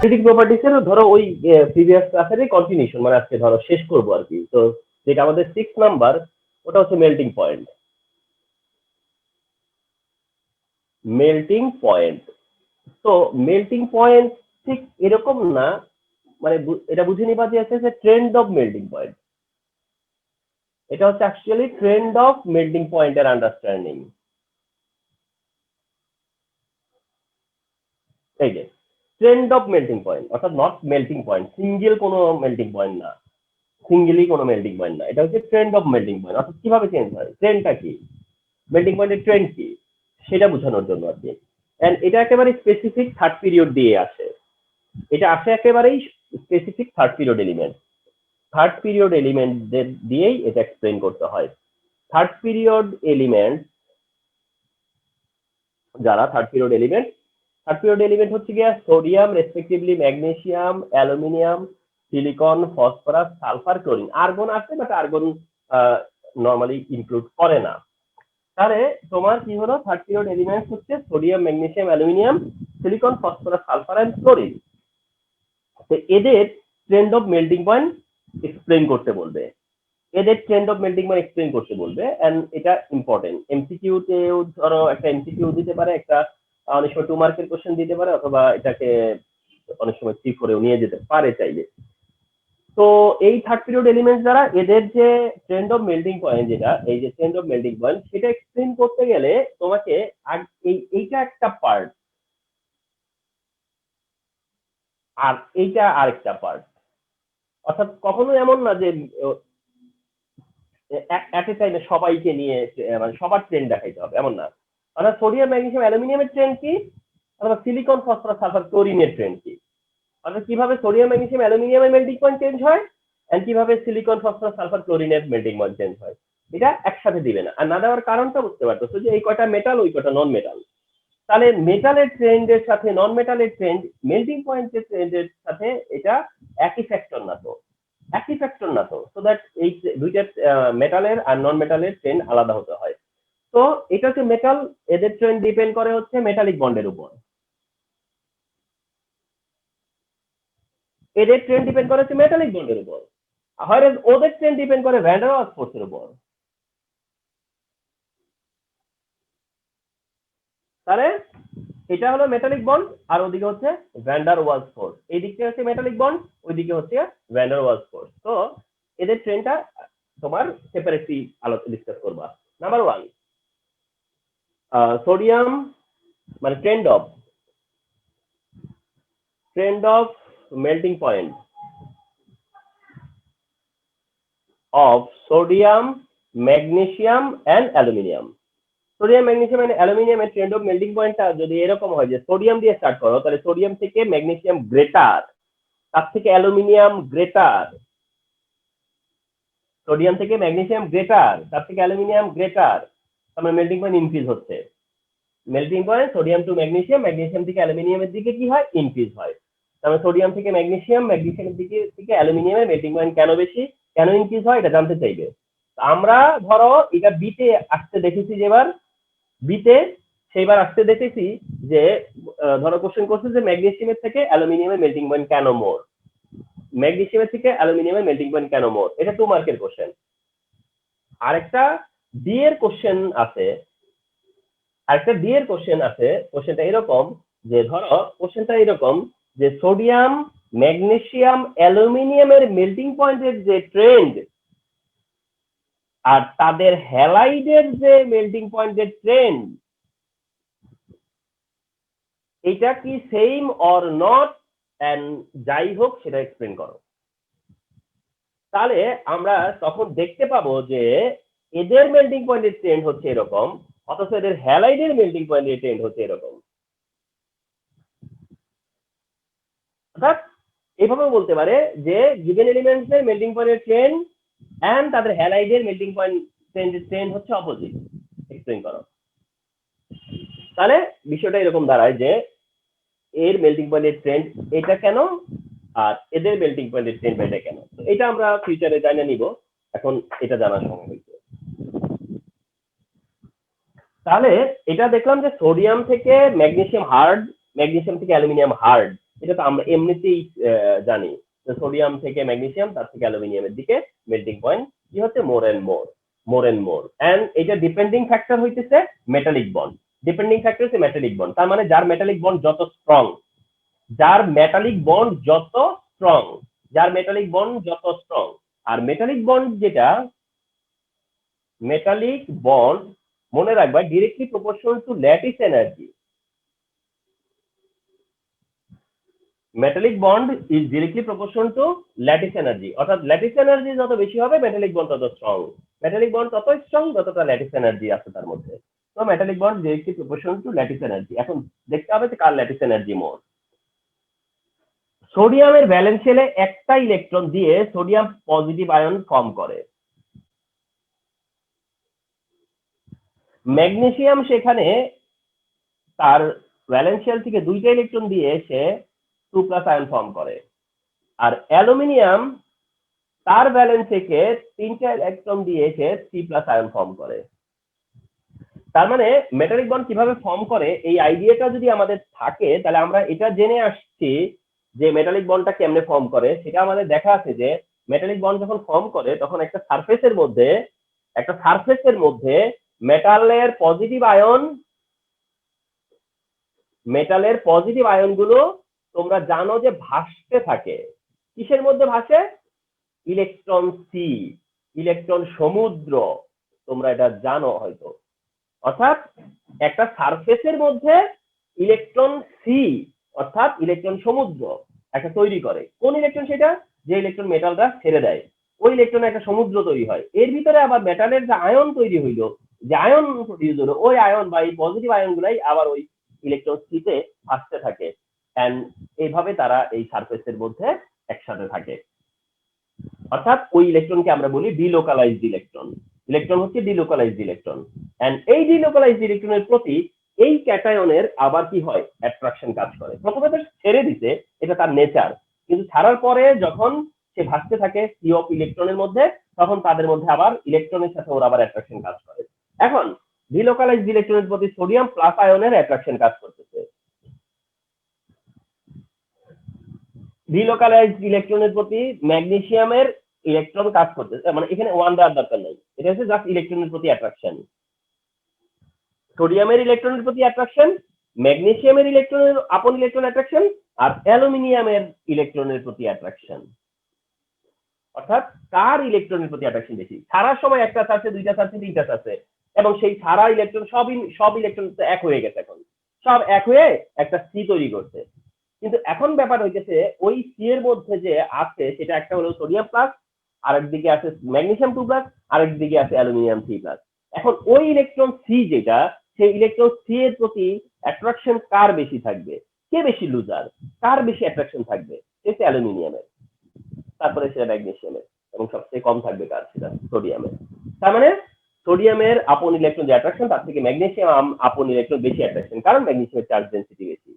Acidic প্রপার্টিসের ধরো ওই previous ক্লাসেরই continuation, মানে আজকে ধরো শেষ করবো আর কি। তো যেটা আমাদের 6 নাম্বার, ওটা হচ্ছে মেল্টিং পয়েন্ট। মেল্টিং পয়েন্ট, তো মেল্টিং পয়েন্ট ঠিক এরকম না, মানে এটা বুঝে নিবা যে আছে ট্রেন্ড অফ মেল্টিং পয়েন্ট। এটা হচ্ছে অ্যাকচুয়ালি ট্রেন্ড অফ মেল্টিং পয়েন্টের আন্ডারস্ট্যান্ডিং। এই যে ট্রেন্ড অফ মেল্টিং পয়েন্ট, অর্থাৎ নট মেল্টিং পয়েন্ট, সিঙ্গেল কোনো মেল্টিং পয়েন্ট না, সিঙ্গেলি কোনো মেল্টিং পয়েন্ট না, এটা হচ্ছে ট্রেন্ড অফ মেল্টিং পয়েন্ট। অর্থাৎ কিভাবে চেঞ্জ হয়, ট্রেন্ডটা কি, মেল্টিং পয়েন্টের ট্রেন্ড কি, সেটা বোঝানোর জন্য আর কি। এন্ড এটা একেবারে স্পেসিফিক থার্ড পিরিয়ড দিয়ে আসে, এটা আসে একেবারেই specific third period element. Third period element দিয়েই এটা এক্সপ্লেন করতে হয়। থার্ড পিরিয়ড এলিমেন্ট যারা থার্ড পিরিয়ড এলিমেন্ট হচ্ছে গিয়া sodium, respectively magnesium, aluminium, silicon, phosphorus, sulphur, chlorine. Argon আছে, বাট আর্গন নর্মালি ইনক্লুড করে না। তাহলে তোমার কি হলো, থার্ড পিরিয়ড এলিমেন্টস হচ্ছে sodium, magnesium, aluminium, silicon, phosphorus, sulphur and chlorine. তো এদের trend of melting point explain করতে বলবে, এদের trend of melting point explain করতে বলবে। এন্ড এটা ইম্পর্টেন্ট, এমসিকিউ তেও ধরো একটা এমসিকিউ দিতে পারে, একটা অনেক সময় 2 মার্কের কোশ্চেন দিতে পারে, অথবা এটাকে অনেক সময় 3 করেও নিয়ে যেতে পারে চাইলে। তো এই থার্ড পিরিয়ড এলিমেন্ট দ্বারা এদের যে ট্রেন্ড অফ মেল্টিং পয়েন্ট, যেটা এই যে ট্রেন্ড অফ মেল্টিং পয়েন্ট, সেটা এক্সপ্লেন করতে গেলে তোমাকে এইটা একটা পার্ট, আর এইটা আরেকটা পার্ট। অর্থাৎ কখনো এমন না যে এট এ টাইমে সবাইকে নিয়ে মানে সবার ট্রেন্ড দেখাইতে হবে, এমন না। অর্থাৎ সোডিয়াম, ম্যাগনেসিয়াম, অ্যালুমিনিয়ামের ট্রেন্ড কি, অথবা সিলিকন, ফসফরাস, সালফার, ক্লোরিনের ট্রেন্ড কি, অর্থাৎ কিভাবে সোডিয়াম, ম্যাগনেসিয়াম, অ্যালুমিনিয়ামের মেল্টিং পয়েন্ট চেঞ্জ হয়, এন্ড কিভাবে সিলিকন, ফসফরাস, সালফার, ক্লোরিনের মেল্টিং পয়েন্ট চেঞ্জ হয়। এটা একসাথে দিবে না। আর না দেওয়ার কারণটা বুঝতে পারতেছো যে এই কয়টা মেটাল, ওই কয়টা নন মেটাল। তাহলে মেটালের ট্রেন্ডের সাথে নন মেটালের ট্রেন্ড, মেল্টিং পয়েন্টের ট্রেন্ডের সাথে এটা একই ফ্যাক্টর না তো, একই ফ্যাক্টর না তো। সো দ্যাট এই দুইটা মেটালের আর নন মেটালের ট্রেন্ড আলাদা হতে হয়। তো এটা হচ্ছে মেটাল, এদের ট্রেন্ড ডিপেন্ড করে হচ্ছে মেটালিক বন্ডের উপর, এদের ট্রেন্ড ডিপেন্ড করে হচ্ছে মেটালিক বন্ডের উপর, হয় ওদের ট্রেন্ড ডিপেন্ড করে ভ্যান ডার ওয়ালস ফোর্সের উপর। তাহলে এটা হলো মেটালিক বন্ড, আর ওদিকে হচ্ছে ভ্যান ডার ওয়ালস ফোর্স। এই দিকটা হচ্ছে মেটালিক বন্ড, ওইদিকে হচ্ছে ভ্যান ডার ওয়ালস ফোর্স। তো এদের ট্রেন্ডটা তোমার সেপারেটলি আলোচনা ডিসকাস করবা। নাম্বার 1, সোডিয়াম, মানে trend of melting point of sodium, magnesium and aluminium. Sodium, magnesium and অ্যালুমিনিয়ামের ট্রেন্ড অফ মেল্টিং পয়েন্টটা যদি এরকম হয় যে সোডিয়াম দিয়ে স্টার্ট করো, তাহলে সোডিয়াম থেকে ম্যাগনেসিয়াম গ্রেটার, তার থেকে অ্যালুমিনিয়াম গ্রেটার, সোডিয়াম থেকে ম্যাগনেসিয়াম গ্রেটার, তার থেকে অ্যালুমিনিয়াম গ্রেটার, তারপরে মেল্টিং পয়েন্ট ইনক্রিজ হচ্ছে। Melting point sodium to magnesium, magnesium থেকে অ্যালুমিনিয়ামের দিকে কি হয়, ইনক্রিজ হয়। তারপরে সোডিয়াম থেকে ম্যাগনেসিয়াম, ম্যাগনেসিয়ামের দিকে থেকে অ্যালুমিনিয়ামের মেল্টিং পয়েন্ট কেন বেশি, কেন ইনক্রিজ হয়, এটা জানতে চাইবে। আমরা ধরো এটা বিতে আসতে দেখেছি, যেবার বিতে সেইবার আসতে দেখেছি যে ধরো কোশ্চেন করছে যে ম্যাগনেসিয়ামের থেকে অ্যালুমিনিয়ামের মেল্টিং পয়েন্ট কেন মোর, ম্যাগনেসিয়ামের থেকে অ্যালুমিনিয়ামের মেল্টিং পয়েন্ট কেন মোর, এটা 2 মার্কের কোশ্চেন। আরেকটা ডি এর কোশ্চেন আছে, কোশ্চেনটা এরকম যে ধরো কোশ্চেনটা এরকম যে সোডিয়াম, ম্যাগনেসিয়াম, অ্যালুমিনিয়ামের মেল্টিং পয়েন্টের যে ট্রেন্ড আর তাদের হ্যালাইডের যে মেল্টিং পয়েন্টের ট্রেন্ড, এটা কি সেম অর নট, এন্ড যাই হোক সেটা এক্সপ্লেন করো। তাহলে আমরা তখন দেখতে পাবো যে এদের মেল্টিং পয়েন্টের ট্রেন্ড হচ্ছে এরকম, অথচ এদের হ্যালাইডের মেল্টিং পয়েন্টের ট্রেন্ড হচ্ছে এরকম। অর্থাৎ এইভাবেও বলতে পারে যে গিভেন এলিমেন্টস এর মেল্টিং পয়েন্টের ট্রেন্ড এন্ড তাদের হ্যালাইডের মেল্টিং পয়েন্ট ট্রেন্ড হচ্ছে অপোজিট, এক্সপ্লেন করো। তাহলে বিষয়টা এরকম দাঁড়ায় যে এর মেল্টিং পয়েন্টের ট্রেন্ড এটা কেন, আর এদের মেল্টিং পয়েন্টের ট্রেন্ড এটা কেন। এটা আমরা ফিউচারে জানা নিব, এখন এটা জানার সময় হয়েছে। তাহলে এটা দেখলাম যে সোডিয়াম থেকে ম্যাগনেসিয়াম হার্ড, ম্যাগনেসিয়াম থেকে অ্যালুমিনিয়াম হার্ড, এটা তো আমরা এমনিতেই জানি সোডিয়াম থেকে ম্যাগনেসিয়াম, তার থেকে অ্যালুমিনিয়ামের দিকে মেল্টিং পয়েন্ট কি হচ্ছে মোর এন্ড মোর এন্ড এটা ডিপেন্ডিং ফ্যাক্টর হইতেছে মেটালিক বন্ড। ডিপেন্ডিং ফ্যাক্টর হচ্ছে মেটালিক বন্ড, তার মানে যার মেটালিক বন্ড যত স্ট্রং, যার মেটালিক বন্ড যত স্ট্রং, যার মেটালিক বন্ড যত স্ট্রং। আর মেটালিক বন্ড যেটা, মেটালিক বন্ড মনে রাখবা directly proportional two lattice energy. Metallic bond is directly proportional two lattice energy, অর্থাৎ ল্যাটিস এনার্জি যত বেশি হবে মেটালিক বন্ড তত স্ট্রং, মেটালিক বন্ড তত স্ট্রং যতটা ল্যাটিস এনার্জি আছে তার মধ্যে। তো metallic bond directly proportional two lattice energy. এখন দেখতে হবে যে কার ল্যাটিস এনার্জি মোর। সোডিয়ামের ভ্যালেন্স শেলে একটা ইলেকট্রন দিয়ে সোডিয়াম পজিটিভ আয়ন ফর্ম করে। ম্যাগনেসিয়াম সেখানে তার ভ্যালেন্স শেল থেকে দুইটা ইলেকট্রন দিয়ে সে 2+ আয়ন ফর্ম করে। আর অ্যালুমিনিয়াম তার ভ্যালেন্স থেকে 3টা ইলেকট্রন দিয়ে সে 3+ আয়ন ফর্ম করে। তার মানে মেটালিক বন্ড কিভাবে ফর্ম করে এই আইডিয়াটা যদি আমাদের থাকে, তাহলে আমরা এটা জেনে আসছি যে মেটালিক বন্ডটা কেমনে ফর্ম করে। সেটা আমাদের দেখা আছে যে মেটালিক বন্ড যখন ফর্ম করে তখন একটা সারফেসের মধ্যে মেটালের পজিটিভ আয়ন গুলো তোমরা জানো যে ভাসতে থাকে। কিসের মধ্যে ভাসে? ইলেকট্রন সি, ইলেকট্রন সমুদ্র, তোমরা এটা জানো হয়তো। অর্থাৎ একটা সারফেসের মধ্যে ইলেকট্রন সি অর্থাৎ ইলেকট্রন সমুদ্র একটা তৈরি করে। কোন ইলেকট্রন? সেটা যে ইলেকট্রন মেটালটা ছেড়ে দেয়, ওই ইলেকট্রনে একটা সমুদ্র তৈরি হয়। এর ভিতরে আবার মেটালের যে আয়ন তৈরি হইলো, যে আয়ন প্রডিউস হলো, ওই আয়ন বা এই পজিটিভ আয়ন গুলাই আবার ওই ইলেকট্রন সিতে ভাসতে থাকে। এন্ড এইভাবে তারা এই সারফেসের মধ্যে একসাথে থাকে। অর্থাৎ ওই ইলেকট্রনকে আমরা বলি ডিলোকালাইজড ইলেকট্রন। ইলেকট্রন হচ্ছে ডিলোকালাইজড ইলেকট্রন। এন্ড এই ডিলোকালাইজড ইলেকট্রনের প্রতি এই ক্যাটায়নের আবার কি হয়? অ্যাট্রাকশন কাজ করে। প্রথমে তো ছেড়ে দিতে, এটা তার নেচার, কিন্তু ছাড়ার পরে যখন সে ভাসতে থাকে সি অফ ইলেকট্রনের মধ্যে, তখন তাদের মধ্যে আবার ইলেকট্রনের সাথে ওর আবার অ্যাট্রাকশন কাজ করে। এখন ডিলোকালাইজড ইলেকট্রনের প্রতি সোডিয়াম প্লাস আয়নের অ্যাট্রাকশন কাজ করতেছে। ডিলোকালাইজড ইলেকট্রনের প্রতি ম্যাগনেসিয়ামের ইলেকট্রন কাজ করতেছে, মানে এখানে ওয়ান দেওয়ার দরকার নাই, এটা হচ্ছে জাস্ট ইলেকট্রনের প্রতি অ্যাট্রাকশন। সোডিয়ামের ইলেকট্রনের প্রতি অ্যাট্রাকশন, ম্যাগনেসিয়ামের ইলেকট্রনের আপন ইলেকট্রন অ্যাট্রাকশন, আর অ্যালুমিনিয়ামের ইলেকট্রনের প্রতি অ্যাট্রাকশন। অর্থাৎ কার ইলেকট্রনের প্রতি অ্যাট্রাকশন বেশি? ছাড়ার সময় একটা আছে, দুইটা আছে, তিনটা আছে, এবং সেই ছাড়া ইলেকট্রন সব ইলেকট্রন এক হয়ে গেছে, এখন সব এক হয়ে একটা সি তৈরি করছে। কিন্তু এখন ব্যাপার হইতেছে ওই সি এর মধ্যে যে আছে সেটা একটা হলো সোডিয়াম প্লাস, আরেকদিকে আছে ম্যাগনেসিয়াম 2+, আরেকদিকে আছে অ্যালুমিনিয়াম 3+। এখন ওই ইলেকট্রন সি যেটা, সেই ইলেকট্রন সি এর প্রতি অ্যাট্রাকশন কার বেশি থাকবে? কে বেশি লুজার? কার বেশি অ্যাট্রাকশন থাকবে? সেটা অ্যালুমিনিয়ামের, তারপরে সেটা ম্যাগনেসিয়ামের, এবং সবচেয়ে কম থাকবে কার? সেটা সোডিয়ামের। তার মানে সোডিয়ামের আপন ইলেকট্রন যে অ্যাট্রাকশন, তার থেকে ম্যাগনেসিয়াম আপন ইলেকট্রন বেশি অ্যাট্রাকশন, কারণ ম্যাগনেসিয়ামের চার্জ ডেন্সিটি বেশি।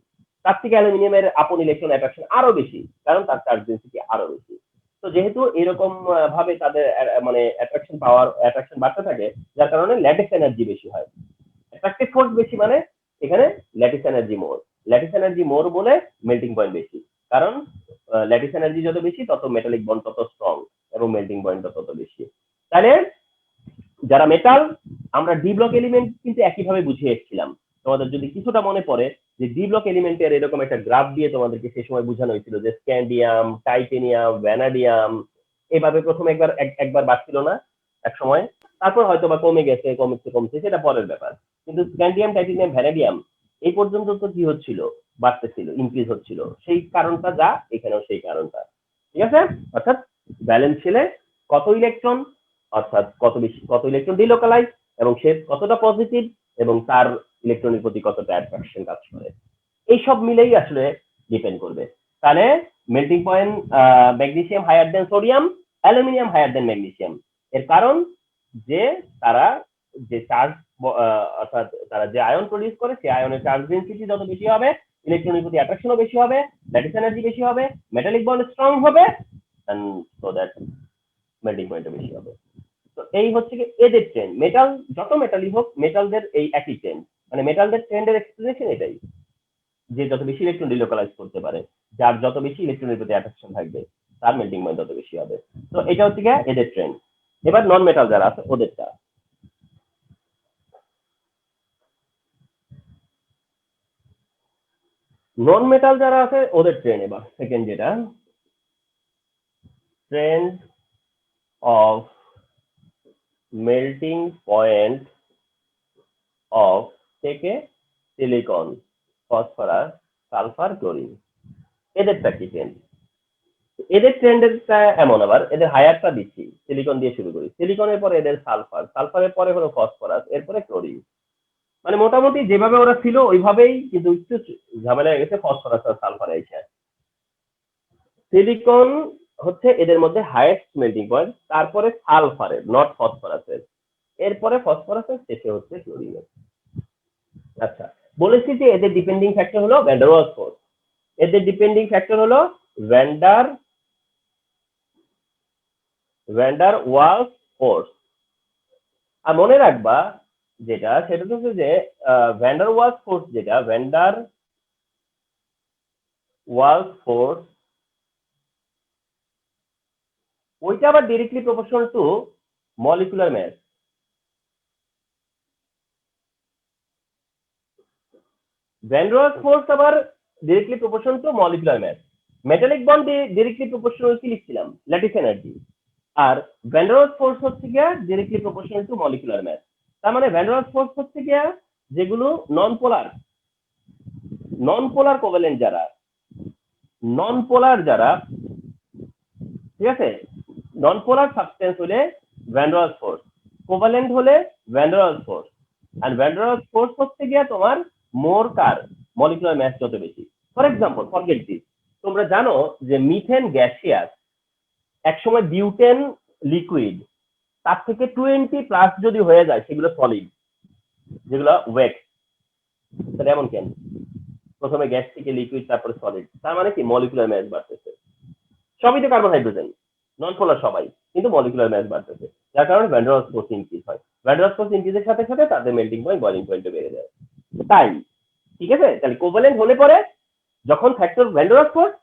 তার থেকে অ্যালুমিনিয়ামের আপন ইলেকট্রন অ্যাট্রাকশন আরো বেশি, কারণ তার চার্জ ডেন্সিটি আরো বেশি। তো যেহেতু এরকম ভাবে তাদের মানে অ্যাট্রাকশন বাড়তে থাকে, যার কারণে ল্যাটিস এনার্জি বেশি হয়। অ্যাট্রাকটিভ ফোর্স বেশি মানে এখানে ল্যাটিস এনার্জি মোর। ল্যাটিস এনার্জি মোর বলে মেল্টিং পয়েন্ট বেশি, কারণ ল্যাটিস এনার্জি যত বেশি তত মেটালিক বন্ড তত স্ট্রং এবং মেল্টিং পয়েন্ট তত বেশি। তাহলে যারা মেটাল, আমরা ডি ব্লক এলিমেন্ট কিন্তু একইভাবে বুঝিয়ে এসেছিলাম। তোমাদের যদি কিছুটা মনে পড়ে যে ডি ব্লক এলিমেন্টের এরকম একটা গ্রাফ দিয়ে তোমাদেরকে সে সময় বোঝানো হয়েছিল যে স্ক্যান্ডিয়াম, টাইটেনিয়াম, ভ্যানাডিয়াম, এভাবে প্রথমে একবার বাড়ছিল না এক সময়, তারপর হয়তো বা কমে গেছে, কমছে সেটা পরের ব্যাপার। কিন্তু স্ক্যান্ডিয়াম, টাইটেনিয়াম, ভ্যানাডিয়াম এই পর্যন্ত তো কি হচ্ছিল? বাড়তেছিল, ইনক্রিজ হচ্ছিল। সেই কারণটা যা, এখানেও সেই কারণটা। ঠিক আছে? অর্থাৎ ব্যালেন্স শেলে কত ইলেকট্রন, অর্থাৎ কত ইলেকট্রন ডিলোকালাইজ, এবং সে কতটা পজিটিভ, এবং তার ইলেকট্রনের প্রতি কতটা অ্যাট্রাকশন কাজ করে, এই সব মিলেই আসলে ডিপেন্ড করবে। তাহলে melting point magnesium higher than sodium, aluminium higher than magnesium. এর কারণ যে তারা যে চার্জ, অর্থাৎ তারা যে আয়ন প্রডিউস করে, সেই আয়নের চার্জ ডেনসিটি যত বেশি হবে, ইলেকট্রনের প্রতি অ্যাট্রাকশনও বেশি হবে, ল্যাটিস এনার্জি বেশি হবে, মেটালিক বন্ড স্ট্রং হবে, এন্ড সো দ্যাট মেল্টিং পয়েন্টও বেশি হবে। তো এই হচ্ছে কি এদের ট্রেন্ড। মেটাল যত মেটালই হোক, মেটালদের এই একই ট্রেন্ড, মানে মেটালদের ট্রেন্ডের এক্সপ্লেনেশন এটাই, যে যত বেশি ইলেকট্রন ডিলোকালাইজ করতে পারে, যার যত বেশি ইলেকট্রনের প্রতি অ্যাট্রাকশন থাকবে তার মেল্টিং পয়েন্ট তত বেশি হবে। তো এটা হচ্ছে গিয়ে এদের ট্রেন্ড। এবার নন মেটাল যারা আছে ওদেরটা। নন মেটাল যারা আছে ওদের ট্রেন্ড। এবার সেকেন্ড যেটা, trend of melting point of থেকে সিলিকন, ফসফরাস, সালফার, ক্লোরিন, এদেরটা কি ট্রেন্ড? এদের ট্রেন্ডেরটা এমন, আবার এদের হায়ারটা দিচ্ছি, সিলিকন দিয়ে শুরু করি, সিলিকনের পরে এদের সালফার, সালফারের পরে হলো ফসফরাস, এরপরে ক্লোরিন। মানে মোটামুটি যেভাবে ওরা ছিল ওইভাবেই, কিন্তু একটু ঝামেলা হয়ে গেছে ফসফরাস আর সালফার এসে। সিলিকন হচ্ছে এদের মধ্যে হাইয়েস্ট মেল্টিং পয়েন্ট, তারপরে সালফারের, নট ফসফরাসের, এরপরে ফসফরাসের, শেষে হচ্ছে ক্লোরিনের। আচ্ছা, বলেছি যে এদের ডিপেন্ডিং ফ্যাক্টর হলো ভ্যান ডের ওয়ালস ফোর্স। এদের ডিপেন্ডিং ফ্যাক্টর হলো ভ্যান ডের ওয়ালস ফোর্স। আর মনে রাখবা যেটা, সেটা হচ্ছে যে ভ্যান ডের ওয়ালস ফোর্স, যেটা ভ্যান ডের ওয়ালস ফোর্স, ওইটা আবার directly proportional to molecular mass. Van der Waals force আবার directly proportional to molecular mass. Metallic bond directly proportional কি লিখছিলাম, ল্যাটিস এনার্জি। আর ভ্যান ডের ওয়ালস ফোর্স হচ্ছে গিয়া directly proportional to molecular mass. তার মানে ভ্যান ডের ওয়ালস ফোর্স হচ্ছে গিয়া যেগুলো নন পোলার কোভ্যালেন্ট যারা, নন পোলার যারা, ঠিক আছে, নন পোলার সাবস্টেন্স হলে van der Waals force, covalent হলে ভ্যান ডের ওয়ালস ফোর্স। আর ভ্যান ডের ওয়ালস ফোর্স হচ্ছে গিয়া তোমার মোর কার মলিকুলার ম্যাস যত বেশি। ফর এক্সাম্পল, ফরগেট দিস, তোমরা জানো যে মিথেন গ্যাসিয়াস, একসময় বিউটেন লিকুইড, তার থেকে 20+ যদি হয়ে যায় সেগুলো সলিড, যেগুলো ওয়েট। তাহলে এমন কেন? প্রথমে গ্যাস থেকে লিকুইড, তারপরে সলিড, তার মানে কি মলিকুলার ম্যাস বাড়তেছে। সবই তো কার্বন হাইড্রোজেন, নন পোলার সবাই, কিন্তু মলিকুলার ম্যাস বাড়তেছে, যার কারণে van der Waals force increase হয়। ভ্যান ডের ওয়ালস ফোর্স ইনক্রিজের সাথে সাথে তাদের মেল্টিং পয়েন্ট, বয়লিং পয়েন্ট বেড়ে যায়। তাই ঠিক আছে, তাহলে কোভ্যালেন্ট হলে পরে যখন factor van der Waals force,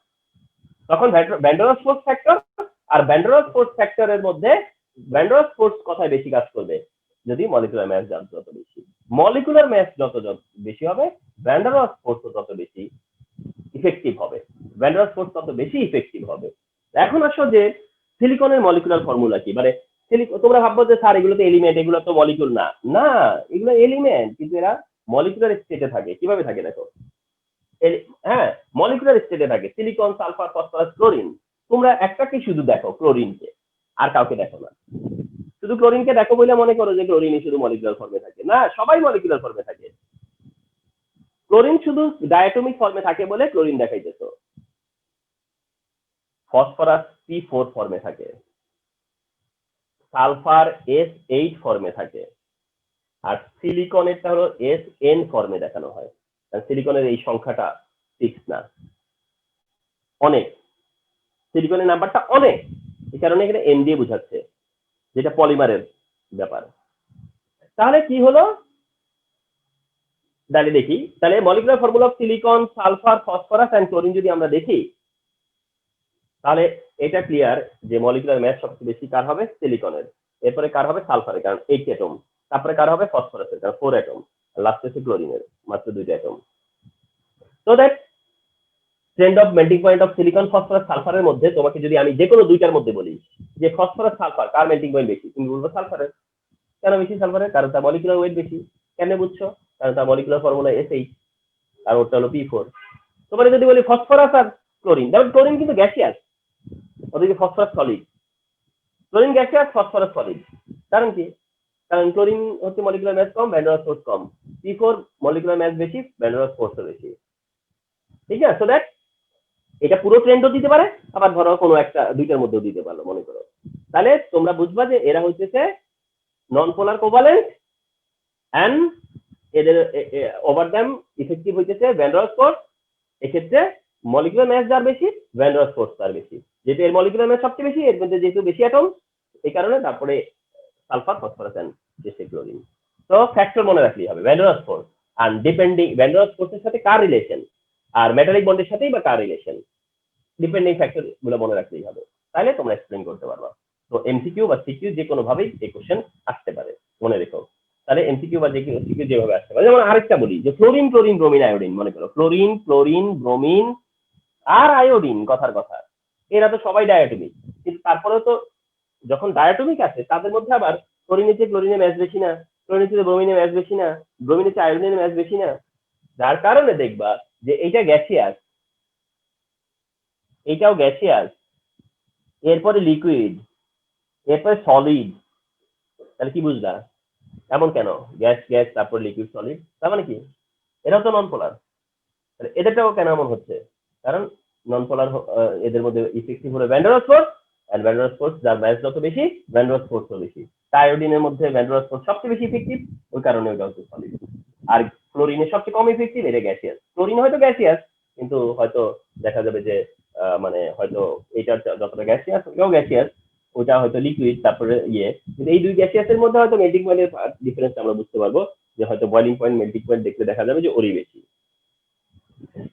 তখন van der Waals force factor. আর ভ্যান ডের ওয়ালস ফোর্স ফ্যাক্টরের মধ্যে ভ্যান ডের ওয়ালস ফোর্স কথায় বেশি কাজ করবে যদি মলিকুলার ম্যাস যত বেশি। মলিকুলার ম্যাস যত বেশি হবে, ভ্যান ডের ওয়ালস ফোর্স তত বেশি ইফেক্টিভ হবে, ভ্যান ডের ওয়ালস ফোর্স তত বেশি ইফেক্টিভ হবে। এখন আসো যে সিলিকনের মলিকুলার ফর্মুলা কি। মানে তোমরা ভাববো যে স্যার এগুলো তো এলিমেন্ট, এগুলো তো মলিকুল না। না, এগুলো এলিমেন্ট, কিন্তু এরা মলিকুলার স্টেটে থাকে। কিভাবে থাকে দেখো, হ্যাঁ, মলিকুলার স্টেটে থাকে। Silicon, sulphur, phosphorus, chlorine. তোমরা একটাকে শুধু দেখো, ক্লোরিনকে, আর কাউকে দেখো না। শুধু ক্লোরিনকে দেখো বলে মনে করো যে ক্লোরিনই শুধু মলিকুলার ফর্মে থাকে, না, সবাই মলিকুলার ফর্মে থাকে। ক্লোরিন শুধু ডায়াটমিক ফর্মে থাকে বলে ক্লোরিন দেখাইতেছ। ফসফরাস C4 ফর্মে থাকে, সালফার S8 ফর্মে থাকে, আর সিলিকনেরটা হলো SN ফর্মে দেখানো হয়। সিলিকনের এই সংখ্যাটা 6 না, অনেক। সিলিকনের নাম্বারটা অনেক, এই কারণে এখানে N দিয়ে বোঝাচ্ছে, যেটা পলিমারের ব্যাপার। তাহলে কি হলো, তাহলে দেখি, তাহলে molecular formula of silicon, sulphur, phosphorus and chlorine যদি আমরা দেখি, তাহলে এটা ক্লিয়ার যে মলিকুলার ম্যাস সবচেয়ে বেশি কার হবে, সিলিকনের। এরপরে কার হবে, সালফারের, কারণ 8 অ্যাটম। তারপরে কার হবে, ফসফরাসের, কারণ 4 অ্যাটম। লাস্ট হচ্ছে ক্লোরিনের, মাত্র 2টা অ্যাটম। তো that trend of melting point of silicon, phosphorus, সালফারের মধ্যে তোমাকে যদি আমি যে কোনো দুইটার মধ্যে বলি যে ফসফরাস, সালফার কার মেল্টিং পয়েন্ট বেশি, তুমি বলবো সালফারের। কেন বেশি সালফারের? কারণ তার মলিকুলার ওয়েট বেশি। কেন বুঝছো? কারণ তার মলিকুলার ফর্মুলা S8 আর ওটা হলো P4। তোমাকে যদি বলি ফসফরাস আর ক্লোরিন, দেখো ক্লোরিন কিন্তু গ্যাসিয়াস, ওদিকে phosphorus solid. Chlorine gaseous, phosphorus solid. কারণ কি? কারণ ক্লোরিন হচ্ছে মলিকুলার ম্যাস কম, ভ্যান ডের ওয়ালস ফোর্স কম। P4 মলিকুলার ম্যাস বেশি, ভ্যান ডের ওয়ালস ফোর্সও বেশি। ঠিক আছে, সো দ্যাট এটা পুরো ট্রেন্ডও দিতে পারে, আবার ধরো কোনো একটা দুইটার মধ্যেও দিতে পারলো মনে করো। তাহলে তোমরা বুঝবা যে এরা হইতেছে নন পোলার কোভালেন্ট, এন্ড এদের ওভার দ্যাম ইফেক্টিভ হইতেছে ভ্যান ডের ওয়ালস ফোর্স। এক্ষেত্রে মলিকুলার ম্যাস যার বেশি, ভ্যান ডের ওয়ালস ফোর্স তার বেশি। যেহেতু এর মলিকুলার ম্যাস সবচেয়ে বেশি, এর মধ্যে যেহেতু বেশি অ্যাটম, এই কারণে তারপরে সালফার, ফসফরাস এন্ড শেষে ক্লোরিন। তো ফ্যাক্টর মনে রাখলেই হবে, ভ্যান ডের ওয়ালস ফোর্স। আর ডিপেন্ডিং ভ্যান ডের ওয়ালস ফোর্সের সাথে কার রিলেশন, আর মেটালিক বন্ডের সাথেই বা কার রিলেশন, ডিপেন্ডিং ফ্যাক্টর গুলো মনে রাখতেই হবে, তাহলে তোমরা এক্সপ্লেন করতে পারবা। তো এমসিকিউ বা সিকিউ যে কোনো ভাবেই এই কোশ্চেন আসতে পারে, মনে রেখো। তাহলে এমসিকিউ বা সিকিউ যেভাবে আসতে পারে, যেমন আরেকটা বলি যে ফ্লোরিন ক্লোরিন ব্রোমিন আয়োডিন, মনে করো ফ্লোরিন ক্লোরিন ব্রোমিন আর আয়োডিন, কথার কথা এরা তো সবাই ডায়াটমিক, কিন্তু তারপরেও তো যখন ডায়াটমিক আছে তাদের মধ্যে আবার ক্লোরিনের চেয়ে ক্লোরিনের ম্যাচ বেশি না, ক্লোরিনের চেয়ে ব্রোমিনের ম্যাচ বেশি না, ব্রোমিনের চেয়ে আয়োডিনের ম্যাচ বেশি না, যার কারণে দেখবা যে এইটা গ্যাসিয়াস, এইটাও গ্যাসিয়াস, এরপরে লিকুইড, এরপরে সলিড। তাহলে কি বুঝলা? এমন কেন? গ্যাস গ্যাস তারপর লিকুইড সলিড, তার মানে কি এরাও তো নন পোলার। তাহলে এদেরটাও কেন এমন হচ্ছে? কারণ নন পোলার এদের মধ্যে ইফেক্টিভ হলো ভ্যান্ডারস ফোর্স, এন্ড ভ্যান্ডারস ফোর্স যার ম্যাচ যত বেশি ভ্যান্ডারস ফোর্সও বেশি। আয়োডিনের মধ্যে ভ্যান্ডারস ফোর্স সবচেয়ে বেশি ইফেক্টিভ, ওই কারণে ওইটা হচ্ছে সলিড। আর ক্লোরিনের সবচেয়ে কম ইফেক্টিভ, এটা গ্যাসিয়াস। ক্লোরিন হয়তো গ্যাসিয়াস, কিন্তু হয়তো দেখা যাবে যে মানে হয়তো এটা যতটা গ্যাসিয়াস ওটাও গ্যাসিয়াস, ওটা হয়তো লিকুইড তারপরে ইয়ে, কিন্তু এই দুই গ্যাসিয়াসের মধ্যে হয়তো মেল্টিং পয়েন্টের ডিফারেন্স আমরা বুঝতে পারবো, যে হয়তো বয়লিং পয়েন্ট মেল্টিং পয়েন্ট দেখলে দেখা যাবে যে ওরই বেশি।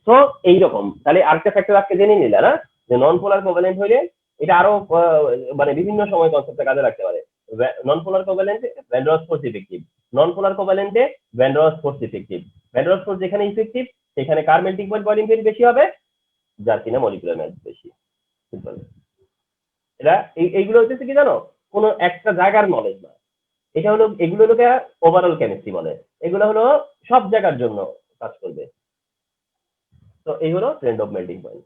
তো এইরকম তাহলে আরেকটা ফ্যাক্টর আজকে জেনে নিলে না, যে নন পোলার কোভ্যালেন্ট হইলে এটা আরো মানে বিভিন্ন সময় কনসেপ্টে কাজে লাগতে পারে। Non polar covalent van force effective, non polar কোভ্যালেন্টে van force effective, van force যেখানে ইফেক্টিভ সেখানে কার মেল্টিং পয়েন্ট বয়লিং পয়েন্ট বেশি হবে, যার কিনা মলিকুলার ম্যাস বেশি। সিম্পল। এটা এইগুলো হচ্ছে কি জানো, কোনো একটা জায়গার নলেজ না, এটা হলো এগুলো হলো ওভারঅল কেমিস্ট্রি বলে, এগুলো হলো সব জায়গার জন্য কাজ করবে। তো এই হলো ট্রেন্ড অফ মেল্টিং পয়েন্ট।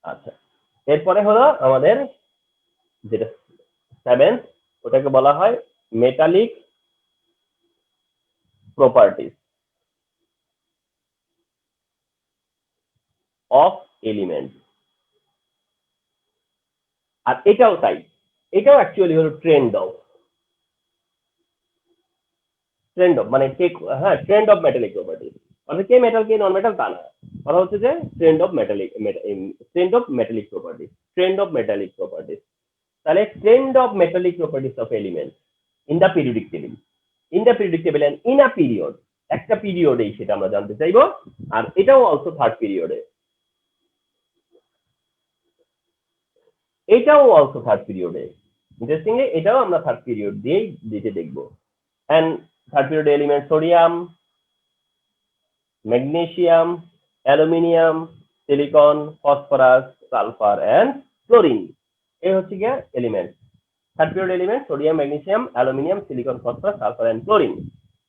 আচ্ছা, এরপরে হলো আমাদের যেটা সেভেন্থ, ওটাকে বলা হয় মেটালিক প্রপার্টিজ অফ এলিমেন্ট। আর এটাও তাই, এটাও অ্যাকচুয়ালি হলো ট্রেন্ড অফ মানে কে, হ্যাঁ ট্রেন্ড অফ মেটালিক প্রপার্টিজ, মানে কে মেটাল কে নন মেটাল তা না, কথা হচ্ছে যে ট্রেন্ড অফ মেটালিক প্রপার্টিজ। তাহলে trend of metallic properties of element in the periodic table, and in a period, একটা পিরিয়ডেই সেটা আমরা জানতে চাইবো। আর এটাও অলসো থার্ড পিরিয়ডে, এটাও অলসো থার্ড পিরিয়ডে, ইন্টারেস্টিংলি এটাও আমরা থার্ড পিরিয়ড দিয়েই দিতে দেখবো। And third period element sodium, magnesium, aluminium, silicon, phosphorus, sulphur and chlorine, এই হচ্ছে গিয়ে element. Third period element sodium, magnesium, aluminium, silicon, phosphorus, sulphur and chlorine.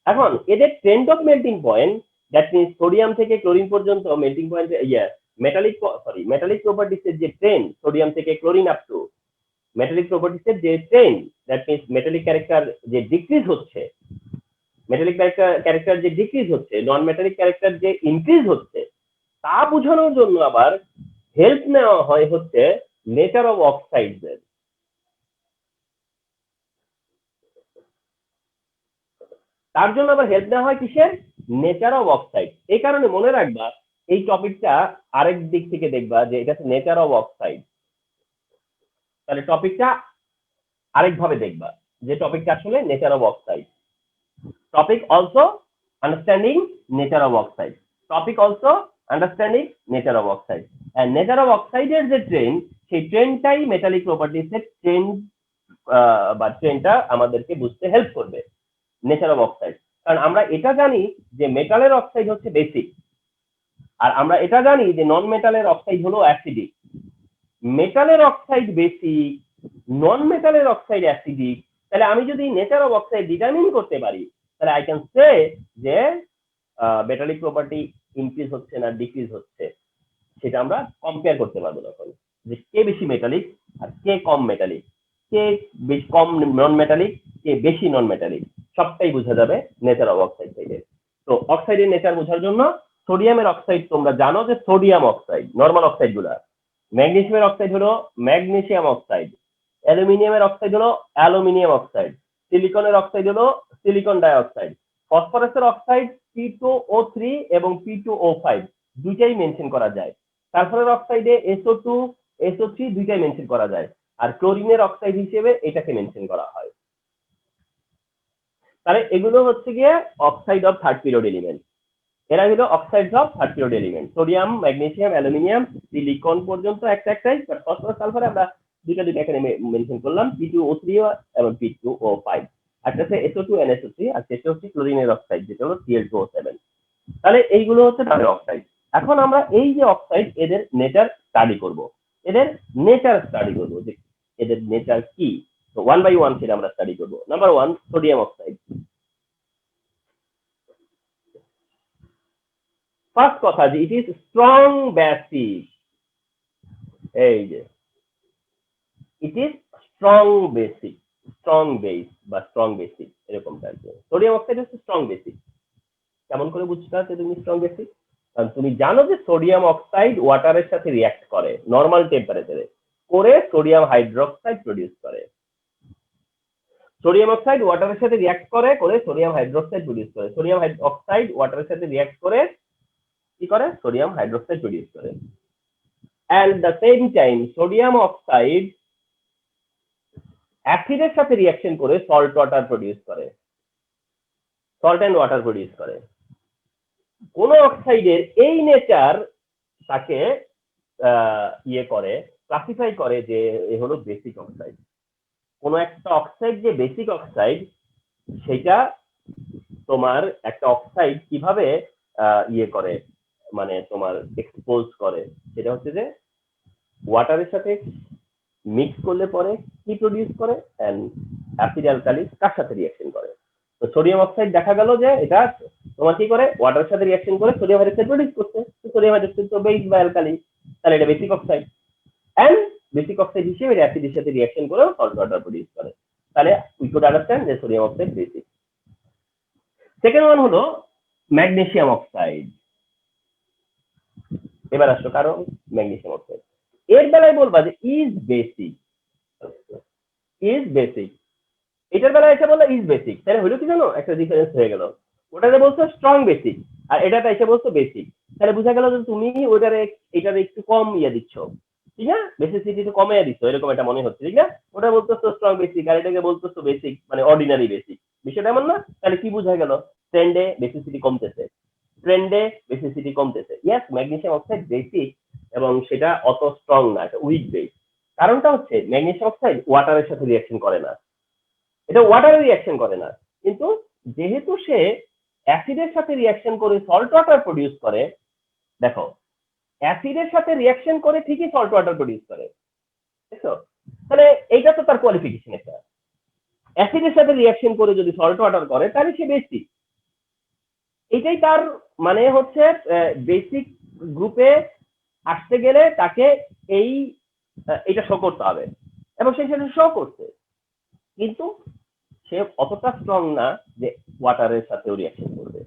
এখন এদের trend of melting point, that means sodium থেকে chlorine পর্যন্ত melting point, metallic প্রপার্টিসের যে trend, sodium থেকে ক্লোরিন আপ টু মেটালিক প্রপার্টিসের যে trend, that means metallic character যে ডিক্রিজ হচ্ছে, নন মেটালিক ক্যারেক্টার যে ইনক্রিজ হচ্ছে, তা বোঝানোর জন্য আবার হেল্প নেওয়া হয় হচ্ছে নেচার অফ অক্সাইডস এর। তার জন্য আবার হেল্প নেওয়া হয় কিসের? Nature of oxide. এই কারণে মনে রাখবা এই টপিকটা আরেক দিক থেকে দেখবা যে এটা হচ্ছে নেচার অফ অক্সাইড, তাহলে টপিকটা আরেকভাবে দেখবা যে টপিকটা আসলে nature of oxide. Topic also understanding nature of oxide, topic also understanding nature of oxide. And nature of অক্সাইডের যে ট্রেন্ড, সেই ট্রেন্ডটাই মেটালিক প্রপার্টিসের ট্রেন্ড বা ট্রেন্ডটা আমাদেরকে বুঝতে হেল্প করবে, নেচার অফ অক্সাইড। কারণ আমরা এটা জানি যে মেটালের অক্সাইড হচ্ছে বেসিক, আর আমরা এটা জানি যে নন মেটালের অক্সাইড হলো অ্যাসিডিক। মেটালের অক্সাইড বেসিক, নন মেটালের অক্সাইড অ্যাসিডিক। তাহলে আমি যদি নেচার অফ অক্সাইড ডিটারমিন করতে পারি, তাহলে আই ক্যান সে যে মেটালিক প্রপার্টি ইনক্রিজ হচ্ছে না ডিক্রিজ হচ্ছে, সেটা আমরা কম্পেয়ার করতে পারবো তখন, যে কে বেশি মেটালিক আর কে কম মেটালিক, কে বেশি কম নন মেটালিক, কে বেশি নন মেটালিক, সবটাই বোঝা যাবে নেচার অফ অক্সাইড থেকে। তো অক্সাইডের নেচার বোঝার জন্য সোডিয়ামের অক্সাইড তোমরা জানো যে সোডিয়াম অক্সাইড, নর্মাল অক্সাইড গুলা। ম্যাগনেসিয়ামের অক্সাইড হলো ম্যাগনেসিয়াম অক্সাইড, অ্যালুমিনিয়ামের অক্সাইড হলো অ্যালুমিনিয়াম অক্সাইড, সিলিকনের অক্সাইড হলো সিলিকন ডাইঅক্সাইড, ফসফরাসের অক্সাইড P2O3 এবং P2O5 দুইটাই মেনশন করা যায়। সালফারের অক্সাইডে SO2 SO3 দুইটাই মেনশন করা যায়, আর ক্লোরিনের অক্সাইড হিসেবে এটাকে মেনশন করা হয়। তাহলে এগুলো হচ্ছে গিয়ে oxide of third period element. এরা হলো oxide of third period element. Sodium, magnesium, aluminium, silicon পর্যন্ত একটাই, ফসফরাস সালফারে আমরা দুইটা এখানে মেনশন করলাম, P2O3 এবং P2O5। একটা হচ্ছে SO2 NSO3, আর সেটা হচ্ছে ক্লোরিনের অক্সাইড যেটা হলো Cl2O7। তাহলে এইগুলো হচ্ছে তাদের অক্সাইড। এখন আমরা এই যে অক্সাইড এদের নেচার স্টাডি করব, যে এদের নেচার কি। তো 1 by 1 সেটা আমরা স্টাডি করব। Number 1, sodium oxide. ফার্স্ট কথা যে ইট ইজ স্ট্রং বেসিক, এই যে it is strong basic, strong base বা স্ট্রং বেসিক এরকম টাইপের। সোডিয়াম অক্সাইড হচ্ছে স্ট্রং বেসিক। কেমন করে বুঝতে পারছো তুমি স্ট্রং বেসিক? কারণ তুমি জানো যে সোডিয়াম অক্সাইড ওয়াটারের সাথে রিঅ্যাক্ট করে নর্মাল টেম্পারেচারে, করে সোডিয়াম হাইড্রোক্সাইড প্রডিউস করে। সোডিয়াম অক্সাইড ওয়াটারের সাথে রিঅ্যাক্ট করে সোডিয়াম হাইড্রোক্সাইড প্রডিউস করে। সোডিয়াম অক্সাইড ওয়াটারের সাথে রিঅ্যাক্ট করে কি করে? সোডিয়াম হাইড্রোক্সাইড প্রডিউস করে। At the same time sodium oxide অ্যাসিডের সাথে রিঅ্যাকশন করে সল্ট ওয়াটার প্রডিউস করে, সল্ট অ্যান্ড ওয়াটার প্রডিউস করে। কোন অক্সাইডের এই নেচার তাকে ইয়ে করে, ক্লাসিফাই করে যে এ হলো বেসিক অক্সাইড। কোন একটা অক্সাইড যে বেসিক অক্সাইড, সেটা তোমার একটা অক্সাইড কিভাবে ইয়ে করে, মানে তোমার এক্সপোজ করে, সেটা হচ্ছে যে ওয়াটারের সাথে মিক্স করলে পরে কি প্রডিউস করে, এন্ড অ্যাসিড অ্যালকালি কার সাথে রিঅ্যাকশন করে। তো সোডিয়াম অক্সাইড দেখা গেল যে এটা তোমার কি করে, ওয়াটারের সাথে রিঅ্যাকশন করে সোডিয়াম হাইড্রোক্সাইড প্রডিউস করছে। সোডিয়াম হাইড্রোক্সাইড তো বেস বা অ্যালকালি, তাহলে এটা basic oxide. And basic oxide হিসেবে অ্যাসিডের সাথে রিঅ্যাকশন করে সল্ট ওয়াটার প্রডিউস করে। তাহলে উই কুড আন্ডারস্ট্যান্ড যে sodium oxide basic. Second one হলো ম্যাগনেসিয়াম অক্সাইড। এবার আসো কারণ ম্যাগনেসিয়াম অক্সাইড এর বেলায় বলবা যে ইজ বেসিক, ইজ বেসিক। এটার বেলায় এসে বললো ইজ বেসিক, তাহলে হলো কি জানো, একটা ডিফারেন্স হয়ে গেল। ওটাতে বলছো স্ট্রং বেসিক, আর এটাতে এসে বলছো বেসিক। তাহলে বোঝা গেল যে তুমি ওইটারে এটারে একটু কম ইয়ে দিচ্ছ, ঠিক না? বেসিসিটি একটু কমে দিচ্ছ, এরকম একটা মনে হচ্ছে, ঠিক না? ওটা বলতেছো স্ট্রং বেসিক, আর এটাকে বলতেছো বেসিক, মানে অর্ডিনারি বেসিক। বিষয়টা এমন না? তাহলে কি বোঝা গেল? ট্রেন্ডে বেসিসিটি কমতেছে, ট্রেন্ডে বেসিসিটি কমতেছে। ইয়েস, ম্যাগনেসিয়াম অক্সাইড বেসিক, এবং সেটা অত স্ট্রং না, এটা উইক বেস। কারণটা হচ্ছে ম্যাগনেসিয়াম অক্সাইড ওয়াটারের সাথে রিঅ্যাকশন করে না, এটা ওয়াটারে রিঅ্যাকশন করে না, কিন্তু যেহেতু সে অ্যাসিডের সাথে রিঅ্যাকশন করে সল্ট ওয়াটার প্রডিউস করে, দেখো অ্যাসিডের সাথে রিঅ্যাকশন করে ঠিকই সল্ট ওয়াটার প্রডিউস করে, বুঝছো? তাহলে এইটা তো তার কোয়ালিফিকেশন। একটা অ্যাসিডের সাথে রিঅ্যাকশন করে যদি সল্ট ওয়াটার করে, তাহলে সে বেসিক। এটাই তার মানে হচ্ছে বেসিক গ্রুপে আসতে গেলে তাকে এই এটা শো করতে হবে, এবং সে সেটা শো করছে। কিন্তু সে অতটা স্ট্রং না যে ওয়াটারের সাথেও রিঅ্যাকশন করবে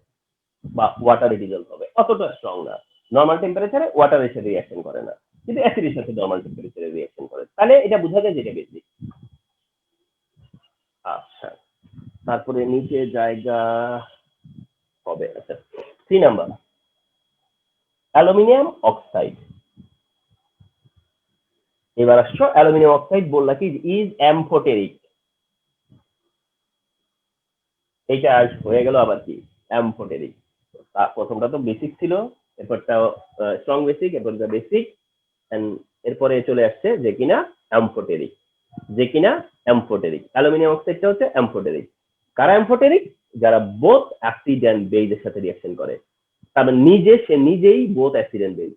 বা ওয়াটারে ডিজলভ হবে, অতটা স্ট্রং না। নর্মাল টেম্পারেচারে ওয়াটারের সাথে রিঅ্যাকশন করে না, কিন্তু অ্যাসিডের সাথে নর্মাল টেম্পারেচারে রিঅ্যাকশন করে। তাহলে এটা বোঝা যায় যেটা বেসিক। আচ্ছা, তারপরে নিচে জায়গা হবে। আচ্ছা, 3 নাম্বার অ্যালুমিনিয়াম অক্সাইড। এবার আসছো অ্যালুমিনিয়াম অক্সাইড বললা কি ইজ অ্যামফোটেরিক। এইটা হয়ে গেল আবার কি অ্যামফোটেরিক। প্রথমটা তো বেসিক ছিল, এরপরটা স্ট্রং বেসিক, এরপরটা বেসিক, এরপরে চলে আসছে যে কিনা অ্যামফোটেরিক। যে কিনা অ্যামফোটেরিক, অ্যালুমিনিয়াম অক্সাইডটা হচ্ছে অ্যামফোটেরিক। কারা অ্যামফোটেরিক? যারা বোথ অ্যাসিড এন্ড বেজের সাথে রিঅ্যাকশন করে। তার মানে সে নিজেই বোথ অ্যাসিড এন্ড বেজ,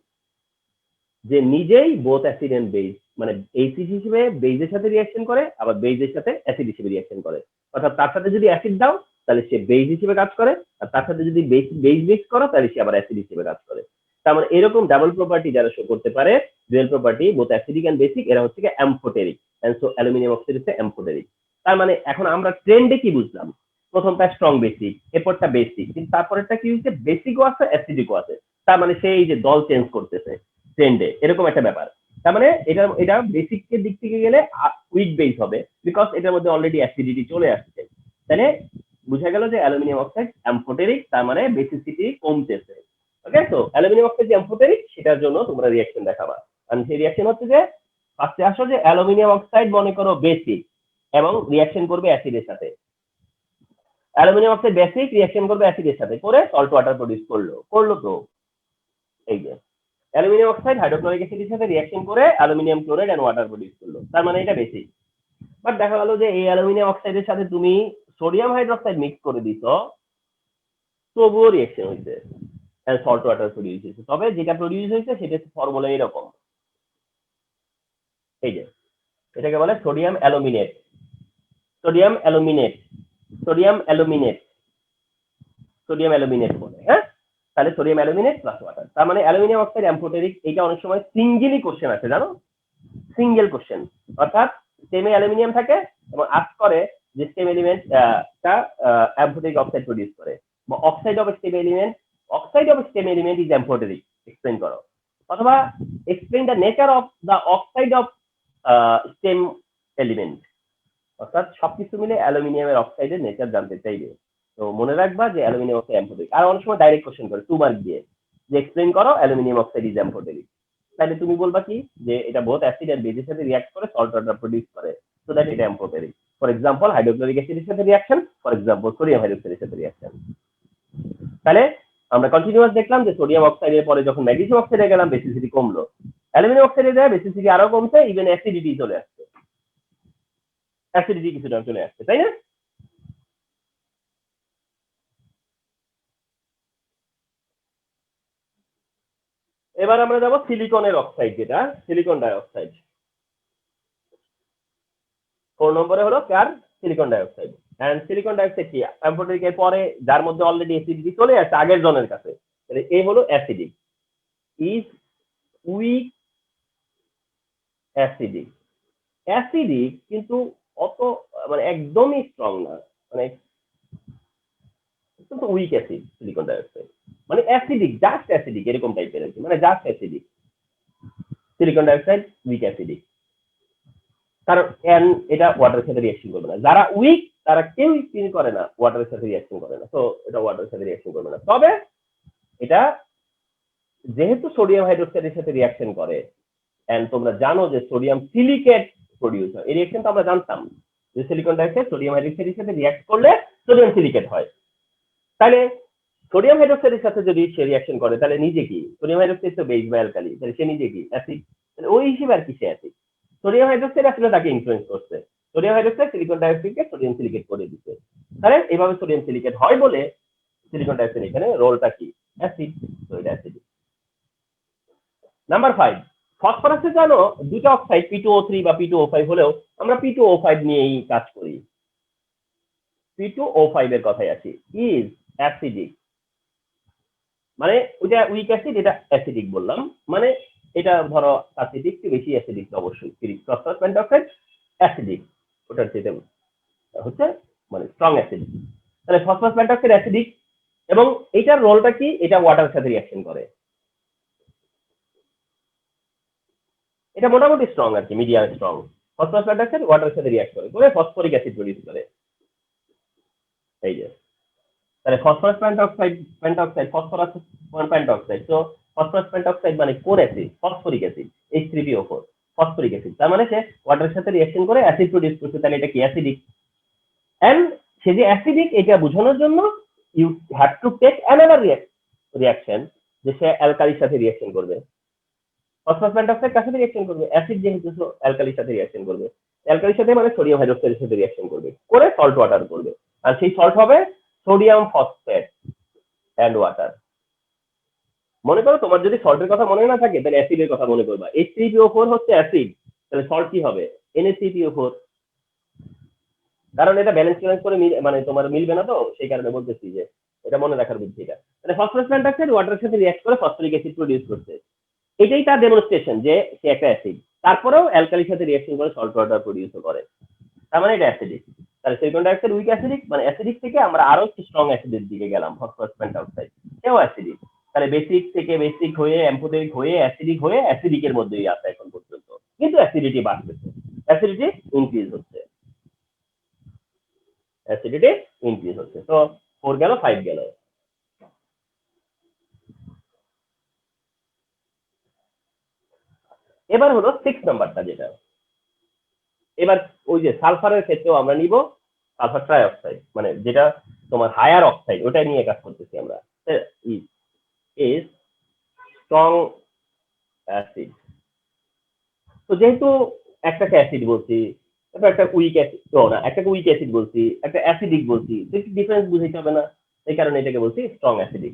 যে নিজেই বোথ অ্যাসিড এন্ড বেজ, মানে অ্যাসিড হিসেবে বেজের সাথে রিঅ্যাকশন করে, আবার বেজের সাথে অ্যাসিড হিসেবে রিঅ্যাকশন করে। অর্থাৎ তার সাথে যদি অ্যাসিড দাও তাহলে সে বেজ হিসেবে কাজ করে, আর তার সাথে যদি বেজ মিক্স করো তাহলে সে আবার অ্যাসিড হিসেবে কাজ করে। তার মানে এরকম ডাবল প্রপার্টি যারা শো করতে পারে, dual property both acidic and basic, এরা হচ্ছে কি amphoteric. And so aluminium oxide হচ্ছে অ্যামফোটেরিক। তার মানে এখন আমরা ট্রেন্ডে কি বুঝলাম? প্রথমটা স্ট্রং বেসিক, এরপরটা বেসিক, কিন্তু তারপরেরটা কি হচ্ছে বেসিকও আছে অ্যাসিডিকও আছে। তার মানে সেই যে দল চেঞ্জ করতেছে ট্রেন্ডে, এরকম একটা ব্যাপার। তার মানে এটা বেসিক এর দিক থেকে গেলে উইক বেস হবে, বিকজ এটার মধ্যে অলরেডি অ্যাসিডিটি চলে আসছে। তাহলে বোঝা গেল যে অ্যালুমিনিয়াম অক্সাইড অ্যামফোটেরিক, তার মানে বেসিসিটি কমতেছে। ওকে, তো অ্যালুমিনিয়াম অক্সাইড যে অ্যামফোটেরিক, সেটার জন্য তোমরা রিঅ্যাকশন দেখাবা। আর সেই রিঅ্যাকশন হচ্ছে যে ফার্স্টে আসো যে অ্যালুমিনিয়াম অক্সাইড মনে করো বেসিক এবং রিয়াকশন করবে অ্যাসিডের সাথে। অ্যালুমিনিয়াম অক্সাইড বেসিক রিয়াকশন করবে অ্যাসিডের সাথে করে সল্ট ওয়াটার প্রডিউস করলো তো এই যে অ্যালুমিনিয়াম অক্সাইড হাইড্রোক্লোরিক অ্যাসিডের সাথে রিয়াকশন করে aluminium chloride and water produce করলো, তার মানে এটা বেসিক। বাট দেখা গেল যে এই অ্যালুমিনিয়াম অক্সাইডের সাথে তুমি সোডিয়াম হাইড্রোক্সাইড মিক্স করে দিছো, তবুও রিয়াকশন হয়েছে সল্ট ওয়াটার প্রডিউস হয়েছে। তবে যেটা প্রডিউস হয়েছে সেটা ফর্মুলা এরকম, এই যে এটাকে বলে sodium aluminate, sodium aluminate, sodium aluminate, sodium aluminate বলে। হ্যাঁ, তাহলে সোডিয়াম অ্যালুমিনেট প্লাস ওয়াটার, তার মানে অ্যালুমিনিয়াম অক্সাইড অ্যাম্ফোটেরিক। এটা অনেক সময় সিঙ্গেলই কোশ্চেন আছে জানো, সিঙ্গেল কোশ্চেন, অর্থাৎ স্টেমে অ্যালুমিনিয়াম থাকে এবং আস্ক করে যে স্টেম এলিমেন্ট টা অ্যাম্ফোটেরিক অক্সাইড প্রডিউস করে, বা oxide of stem element, oxide of stem element is amphoteric, explain করো, অথবা explain the nature of the oxide of stem element. অর্থাৎ সবকিছু মিলে অ্যালুমিনিয়ামের অক্সাইডের নেচার জানতে চাইবে। তো মনে রাখবা যে অ্যালুমিনিয়াম অক্সাইড অ্যাম্ফোটেরিক। আর অনেক সময় ডাইরেক্ট কোশ্চেন করে 2 মার্ক দিয়ে যে এক্সপ্লেইন করো অ্যালুমিনিয়াম অক্সাইড ইজ অ্যাম্ফোটেরিক। তাহলে তুমি বলবা কি যে এটা বোথ অ্যাসিড আর বেসের সাথে রিঅ্যাক্ট করে সল্ট ওয়াটার প্রডিউস করে, সো দ্যাট এটা অ্যাম্ফোটেরিক। ফর এক্সাম্পল হাইড্রোক্লোরিক অ্যাসিডের সাথে রিঅ্যাকশন, ফর এক্সাম্পল সোডিয়াম হাইড্রোক্সাইডের সাথে রিঅ্যাকশন। তাহলে আমরা কন্টিনিউয়াস দেখলাম যে সোডিয়াম অক্সাইডের পরে যখন ম্যাগনেসিয়াম অক্সাইডে গেলাম বেসিসিটি কমলো, অ্যালুমিনিয়াম অক্সাইডে যায় বেসিসিটি আরো কমছে, ইভেন অ্যাসিডিটি চলে আসছে, অ্যাসিডিটি কিছুটা চলে আসছে, তাই না? এবার আমরা যাবো সিলিকনের অক্সাইড, যেটা সিলিকন ডাইঅক্সাইড। 4 নম্বরে হলো কার silicon dioxide. And silicon dioxide কি অ্যাম্ফোটেরিক এর পরে যার মধ্যে অলরেডি অ্যাসিডিটি চলে আসছে আগের জনের কাছে, তাহলে এই হলো acidic, is weak acidic. Acidic কিন্তু অত মানে একদমই স্ট্রং না, মানে কিন্তু উইক অ্যাসিড সিলিকন ডাইঅক্সাইড, মানে অ্যাসিডিক, জাস্ট অ্যাসিডিক এরকম টাইপের আর কি, মানে just acidic. Silicon dioxide weak acidic, কারণ এটা ওয়াটারের সাথে রিঅ্যাকশন করবে না। যারা উইক তারা কেউ ফিল করে না, ওয়াটারের সাথে রিঅ্যাকশন করে না, তো এটা ওয়াটারের সাথে রিঅ্যাকশন করবে না। তবে এটা যেহেতু সোডিয়াম হাইড্রোক্সাইডের সাথে রিঅ্যাকশন করে, এন্ড তোমরা জানো যে সোডিয়াম সিলিকেট প্রডিউস হয়, এই রিঅ্যাকশন তো আমরা জানতাম যে সিলিকন ডাইঅক্সাইড সোডিয়াম হাইড্রোক্সাইডের সাথে রিঅ্যাক্ট করলে সোডিয়াম সিলিকেট হয়। তাহলে সোডিয়াম হাইড্রোক্সাইডের সাথে যদি সে রিঅ্যাকশন করে তাহলে নিজে কি, সোডিয়াম হাইড্রোক্সাইড তো বেস বা অ্যালকালি, তাহলে সে নিজে কি অ্যাসিড, তাহলে ওই হিসেবে আর কি সে অ্যাসিড। সোডিয়াম হাইড্রোক্সাইড আসলে তাকে ইনফ্লুয়েন্স করছে, সোডিয়াম হাইড্রোক্সাইড সিলিকন ডাইঅক্সাইডকে সোডিয়াম সিলিকেট করে দিচ্ছে, তাহলে এইভাবে সোডিয়াম সিলিকেট হয় বলে সিলিকন ডাইঅক্সাইড এখানে রোলটা কি অ্যাসিড, তো এটা অ্যাসিড। নাম্বার 5, ফসফরাসে জানো দুটো অক্সাইড P2O3 বা P2O5 হলেও আমরা P2O5 নিয়েই কাজ করি। P2O5 এর কথাই আসি, ইজ অ্যাসিডিক, মানে ওইটা উইক অ্যাসিড, এটা অ্যাসিডিক বললাম, মানে এটা ধরো অ্যাসিডিক একটু বেশি অ্যাসিডিক অবশ্যই, ফসফরাস পেন্টঅক্সাইড অ্যাসিডিক, ওটার চেয়ে হচ্ছে মানে স্ট্রং অ্যাসিড। তাহলে ফসফরাস পেন্টঅক্সাইড অ্যাসিডিক এবং এটার রোলটা কি, এটা ওয়াটারের সাথে রিঅ্যাকশন করে, এটা মোটামুটি স্ট্রং আর কি, মিডিয়াম স্ট্রং। ফসফরাস পেন্টঅক্সাইড ওয়াটারের সাথে রিঅ্যাক্ট করে ফসফরিক অ্যাসিড প্রডিউস করে, এই যে তাহলে ফসফরাস পেন্টঅক্সাইড, ফসফরাস পেন্টঅক্সাইড, তো ফসফরাস পেন্টঅক্সাইড মানে core acid, phosphoric acid, H3PO4 phosphoric acid, তার মানে সে ওয়াটারের সাথে রিঅ্যাকশন করে অ্যাসিড প্রডিউস করছে, তাহলে এটা কি অ্যাসিডিক। এন্ড সে যে অ্যাসিডিক এটা বোঝানোর জন্য you have to take another reaction, যে সে অ্যালকালির সাথে রিঅ্যাকশন করবে। ফসফরাস পেন্টঅক্সাইড কার সাথে রিঅ্যাকশন করবে, অ্যাসিড যেহেতু অ্যালকালির সাথে রিঅ্যাকশন করবে, অ্যালকালির সাথে মানে সোডিয়াম হাইড্রোক্সাইডের সাথে রিঅ্যাকশন করবে করে সল্ট ওয়াটার করবে, আর সেই সল্ট হবে সোডিয়াম ফসফেট অ্যান্ড ওয়াটার। মনে করো তোমার যদি সল্টের কথা মনে না থাকে তাহলে অ্যাসিডের কথা মনে করবা, H3PO4 হচ্ছে অ্যাসিড, তাহলে সল্ট কি হবে Na3PO4, কারণ এটা ব্যালেন্স করে মানে তোমার মিলবে না, তো সেই কারণে বলতেছি যে এটা মনে রাখার বুদ্ধি এটা। তাহলে ফসফরাস পেন্টঅক্সাইড ওয়াটারের সাথে রিঅ্যাক্ট করে ফসফরিক অ্যাসিড প্রডিউস করছে, এটাই তার ডেমনস্ট্রেশন যে সে একটা অ্যাসিড, তারপরেও অ্যালকালির সাথে রিঅ্যাকশন করে সল্ট ওয়াটার প্রডিউস করে, তার মানে এটা অ্যাসিডিক। তাহলে সিলিকন ডাইঅক্সাইড উইক অ্যাসিডিক, মানে অ্যাসিডিক থেকে আমরা আরো একটু স্ট্রং অ্যাসিডের দিকে গেলাম, ফসফরাস পেন্টঅক্সাইড সেও অ্যাসিডিক। তাহলে বেসিক থেকে বেসিক হয়ে অ্যাম্ফোটেরিক হয়ে অ্যাসিডিকের মধ্যেই আছে এখন পর্যন্ত, কিন্তু অ্যাসিডিটি বাড়তেছে, অ্যাসিডিটি ইনক্রিজ হচ্ছে, অ্যাসিডিটি ইনক্রিজ হচ্ছে। তো 4 গেল, 5 গেল। এবার হলো 6 নাম্বারটা, যেটা এবার ওই যে সালফারের ক্ষেত্রেও আমরা নিব সালফার ট্রাইঅক্সাইড, মানে যেটা তোমার হায়ার অক্সাইড, ওটা নিয়ে কাজ করতেছি আমরা। Is strong acid. তো যেহেতু একটাকে অ্যাসিড বলছি, তারপর একটা উইক অ্যাসিড, না একটাকে উইক অ্যাসিড বলছি, একটা অ্যাসিডিক বলছি, তো একটু ডিফারেন্স বুঝাইতে হবে না, এই কারণে এটাকে বলছি strong acidic.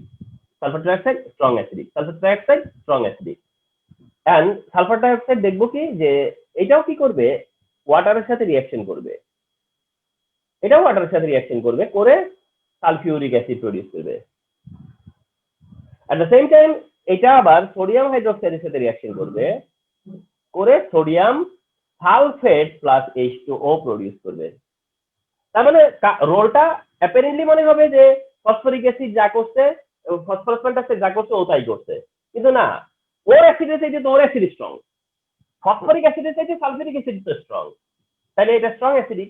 Sulphur trioxide strong acidic, sulphur trioxide strong acidic. And sulphur dioxide দেখবো কি যে এটাও কি করবে, ওয়াটারের সাথে রিয়াকশন করবে, এটাও ওয়াটারের সাথে রিয়াকশন করবে, করে সালফিউরিক অ্যাসিড প্রডিউস করবে। অ্যাট দ্য সেম টাইম এটা আবার সোডিয়াম হাইড্রোক্সাইডের সাথে রিয়াকশন করবে, করে sodium sulphate plus H2O produce করবে। তার মানে রোলটা অ্যাপারেন্টলি মনে হবে যে ফসফরিক অ্যাসিড যা করছে, ফসফরাস পেন্টাক্সাইড যা করছে ও তাই করছে, কিন্তু না, ওর অ্যাসিডের চাইতে তো ওর অ্যাসিড স্ট্রং, ফসফরিক অ্যাসিডের চাইতে সালফিউরিক অ্যাসিড তো স্ট্রং, তাহলে এটা স্ট্রং অ্যাসিডিক,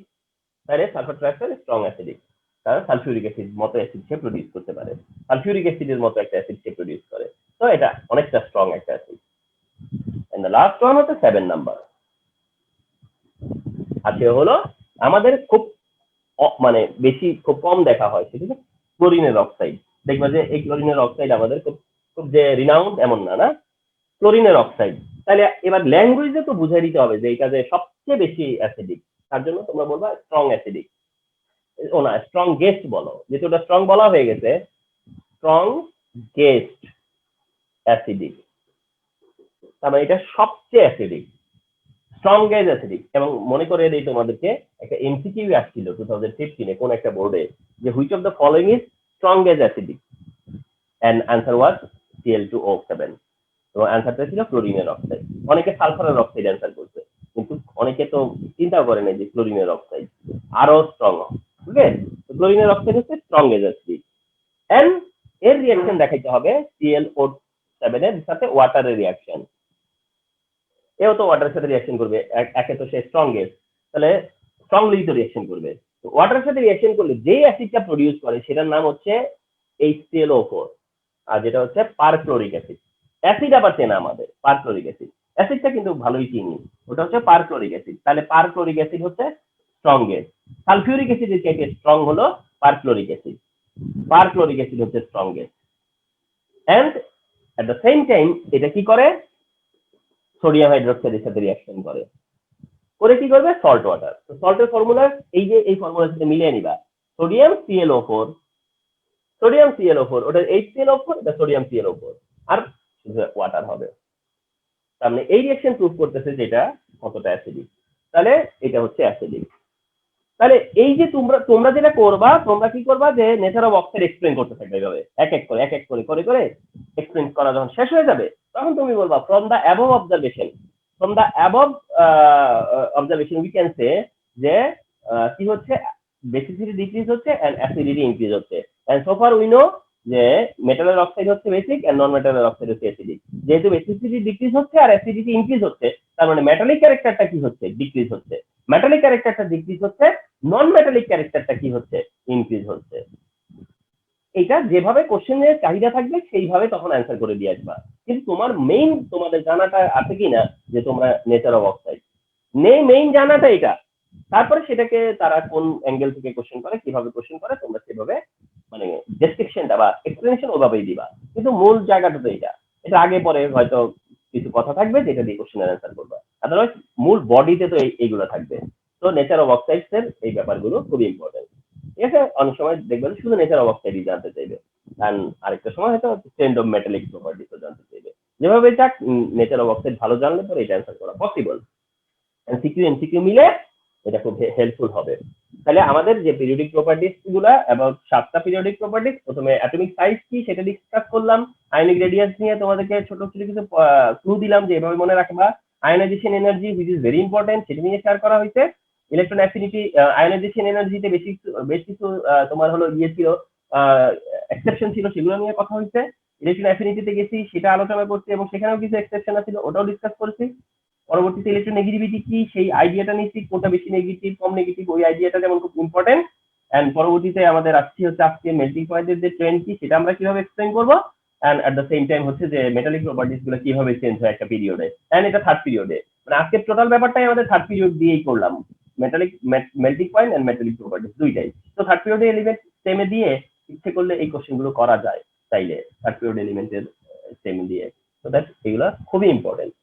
তাহলে সালফার ট্রাইঅক্সাইড স্ট্রং অ্যাসিডিক, কারণ সালফিউরিক অ্যাসিড মতো অ্যাসিড সে প্রডিউস করতে পারে, সালফিউরিক অ্যাসিডের মতো একটা অ্যাসিড সে প্রডিউস করে, তো এটা অনেকটা স্ট্রং একটা acid. And the last one হচ্ছে 7 নাম্বার, আছে হলো আমাদের খুব মানে বেশি খুব কম দেখা হয়, সেটা হচ্ছে ক্লোরিনের অক্সাইড। দেখবা যে এই ক্লোরিনের অক্সাইড আমাদের খুব খুব যে রিনাউন্ড এমন না, না ক্লোরিনের অক্সাইড। তাহলে এবার ল্যাঙ্গুয়েজে তো বুঝাই দিতে হবে যে এটা যে সবচেয়ে বেশি অ্যাসিডিক, তার জন্য তোমরা বলবা স্ট্রং অ্যাসিডিক, ও না স্ট্রং গেস্ট বলো, যেহেতু ওটা স্ট্রং বলা হয়ে গেছে, স্ট্রং গেস্ট অ্যাসিডিক, তার মানে এটা সবচেয়ে অ্যাসিডিক, স্ট্রং গেজ অ্যাসিডিক। এবং মনে করে দিই তোমাদেরকে, একটা এমসিকিউ আসছিল 2015 কোন একটা বোর্ডে, যে which of the following is strongest acidic, and answer was Cl2O7, এবং অ্যান্সারটা ছিল ক্লোরিনের অক্সাইড। অনেকে সালফারের অক্সাইড অ্যান্সার করছে, কিন্তু অনেকে তো চিন্তা করে নাই যে ক্লোরিনের অক্সাইড আরো স্ট্রং, ঠিক আছে? ক্লোরিনের অক্সাইড হচ্ছে স্ট্রং গেজ অ্যাসিড, এন্ড এর রিঅ্যাকশন দেখাইতে হবে Cl7 এর সাথে ওয়াটারের রিঅ্যাকশন, এও তো ওয়াটারের সাথে রিঅ্যাকশন করবে, একে তো সে স্ট্রং গেজ, তাহলে স্ট্রংলি তো রিঅ্যাকশন করবে। ওয়াটারের সাথে রিঅ্যাকশন করলে যেই অ্যাসিডটা প্রডিউস করে সেটার নাম হচ্ছে HClO4, আর যেটা হচ্ছে পারক্লোরিক অ্যাসিড। অ্যাসিড আবার চেনা আমাদের পারক্লোরিক অ্যাসিড, অ্যাসিডটা কিন্তু ভালোই চিনি, ওটা হচ্ছে পারক্লোরিক অ্যাসিড। তাহলে পারক্লোরিক অ্যাসিড হচ্ছে স্ট্রং গেজ, সালফিউরিক অ্যাসিডের চাইতে স্ট্রং হলো পারক্লোরিক অ্যাসিড, পারক্লোরিক অ্যাসিড হচ্ছে strongest. And at the same time এটা কি করে, সোডিয়াম হাইড্রোক্সাইডের সাথে রিঅ্যাকশন করে, করে কি করবে সল্ট ওয়াটার। তো সল্টের ফর্মুলা এই যে এই ফর্মুলার সাথে মিলিয়ে নিবা, সোডিয়াম ClO4, সোডিয়াম ClO4, ওটা HClO4, এটা সোডিয়াম ClO4, আর শুধু ওয়াটার হবে। তার মানে এই রিঅ্যাকশন প্রুভ করতেছে যেটা কতটা অ্যাসিডিক, তাহলে এটা হচ্ছে অ্যাসিডিক। তাহলে এই যে তোমরা তোমরা যেটা করবা, তোমরা কি করবা যে নেচার অফ অক্সাইড এক্সপ্লেন করতে থাকবে, এইভাবে এক এক করে করে করে এক্সপ্লেন করা যখন শেষ হয়ে যাবে, তখন তুমি বলবা from the above observation, from the above observation we can say যে কি হচ্ছে, বেসিসিটি ডিক্রিজ হচ্ছে এন্ড অ্যাসিডিটি ইনক্রিজ হচ্ছে। And so far we know যে মেটালের অক্সাইড হচ্ছে বেসিক এন্ড নন মেটালের অক্সাইড হচ্ছে অ্যাসিডিক। যেহেতু বেসিসিটি ডিক্রিজ হচ্ছে আর অ্যাসিডিটি ইনক্রিজ হচ্ছে, তার মানে মেটালিক ক্যারেক্টারটা কি হচ্ছে, ডিক্রিজ হচ্ছে। মেটালিক ক্যারেক্টারটা ডিক্রিজ হচ্ছে, নন মেটালিক ক্যারেক্টারটা কি হচ্ছে, ইনক্রিজ হচ্ছে। এটা যেভাবে কোশ্চেনের চাহিদা থাকবে সেইভাবে তখন অ্যান্সার করে দিয়ে আসবা। কিন্তু তোমার মেইন তোমাদের জানাটা আছে কিনা যে তোমরা নেচার অফ অক্সাইড নেই, মেইন জানাটা এটা। তারপরে সেটাকে তারা কোন অ্যাঙ্গেল থেকে কোশ্চেন করে, কিভাবে কোশ্চেন করে, তোমরা সেভাবে মানে ডেসক্রিপশনটা বা এক্সপ্লেনেশন ওভাবেই দিবা। কিন্তু মূল জায়গাটা তো এটা, এটা আগে পরে হয়তো কিছু কথা থাকবে যেটা দিয়ে কোশ্চেনের অ্যান্সার করবা, আদারওয়াইজ মূল বডিতে তো এইগুলো থাকবে। তো নেচার অফ অক্সাইডস এর এই ব্যাপারগুলো খুবই ইম্পর্টেন্ট, ঠিক আছে? অনেক সময় দেখবেন শুধু নেচার অফ অক্সাইডই জানতে চাইবে, কারণ আরেকটা সময় হয়তো ট্রেন্ড অফ মেটালিক প্রপার্টিসও জানতে চাইবে। যেভাবে যাক নেচার অফ অক্সাইড ভালো জানলে পরে এটা অ্যান্সার করা পসিবল। এমসিকিউ মিলে এটা খুব হেল্পফুল হবে। তাহলে আমাদের যে পিরিয়ডিক প্রপার্টিস গুলা এবং 7টা পিরিয়ডিক প্রপার্টিস, প্রথমে অ্যাটমিক সাইজ কি সেটা ডিসকাস করলাম, আয়নিক রেডিয়াস নিয়ে তোমাদেরকে ছোট ছোট কিছু ক্লু দিলাম যে এভাবে মনে রাখবা, ionisation energy which is very important সেটা নিয়ে শেয়ার করা হয়েছে, ইলেকট্রন অ্যাফিনিটি আয়নাইজেশন এনার্জিতে বেশ কিছু তোমার হলো ইয়ে ছিল, এক্সেপশন ছিল, সেগুলো নিয়ে কথা হয়েছে। ইলেকট্রন অ্যাফিনিটিতে গেছি, সেটা আলোচনা করছি এবং সেখানেও কিছু এক্সেপশন আছে, ওটাও ডিসকাস করেছি। পরবর্তীতে ইলেকট্রোনেগেটিভিটি কি সেই আইডিয়াটা নিচ্ছি, কোনটা বেশি নেগেটিভ কম নেগেটিভ, ওই আইডিয়াটা যেমন খুব ইম্পর্টেন্ট। এন্ড পরবর্তীতে আমাদের আসছি হচ্ছে আজকে মেল্টিং পয়েন্টের যে ট্রেন্ড কি সেটা আমরা কিভাবে এক্সপ্লেন করবো, and at the same time হচ্ছে যে মেটালিক প্রপার্টিস গুলো কিভাবে চেঞ্জ হয় একটা পিরিয়ডে, অ্যান্ড এটা থার্ড পিরিয়ডে। মানে আজকের টোটাল ব্যাপারটাই আমাদের থার্ড পিরিয়ড দিয়েই করলাম, metallic melting point and metallic properties দুইটাই। তো থার্ড পিরিয়ডে এলিমেন্ট স্টেমে দিয়ে ইচ্ছে করলে এই কোশ্চেন গুলো করা যায় চাইলে থার্ড পিরিয়ড এলিমেন্টের স্টেম দিয়ে। তো দ্যাট এগুলো খুবই ইম্পর্টেন্ট।